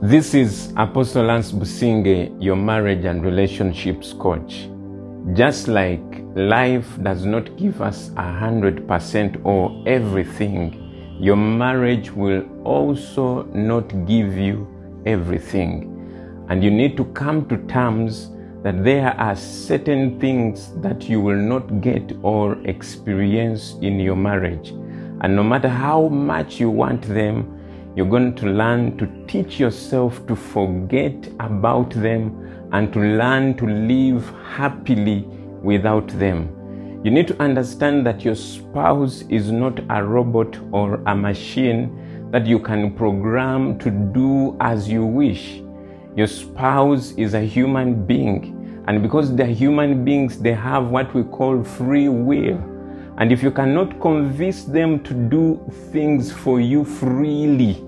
This is Apostle Lance Businge, your marriage and relationships coach. Just like life does not give us 100% or everything, your marriage will also not give you everything. And you need to come to terms that there are certain things that you will not get or experience in your marriage. And no matter how much you want them, you're going to learn to teach yourself to forget about them and to learn to live happily without them. You need to understand that your spouse is not a robot or a machine that you can program to do as you wish. Your spouse is a human being, and because they're human beings, they have what we call free will. And if you cannot convince them to do things for you freely,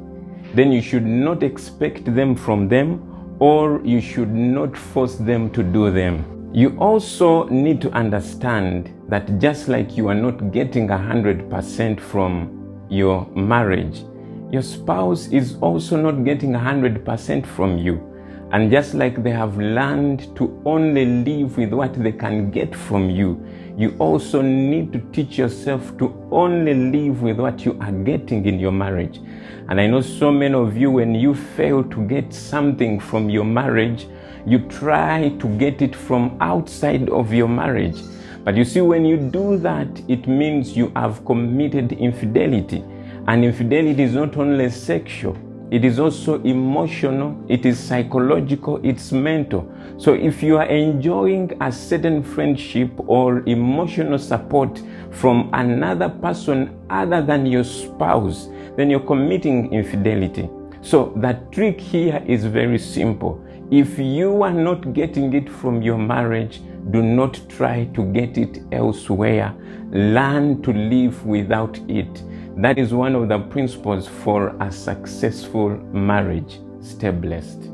then you should not expect them from them, or you should not force them to do them. You also need to understand that just like you are not getting 100% from your marriage, your spouse is also not getting 100% from you. And just like they have learned to only live with what they can get from you, you also need to teach yourself to only live with what you are getting in your marriage. And I know so many of you, when you fail to get something from your marriage, you try to get it from outside of your marriage. But you see, when you do that, it means you have committed infidelity. And infidelity is not only sexual, it is also emotional, it is psychological, it's mental. So if you are enjoying a certain friendship or emotional support from another person other than your spouse, then you're committing infidelity. So the trick here is very simple. If you are not getting it from your marriage, do not try to get it elsewhere. Learn to live without it. That is one of the principles for a successful marriage. Stay blessed.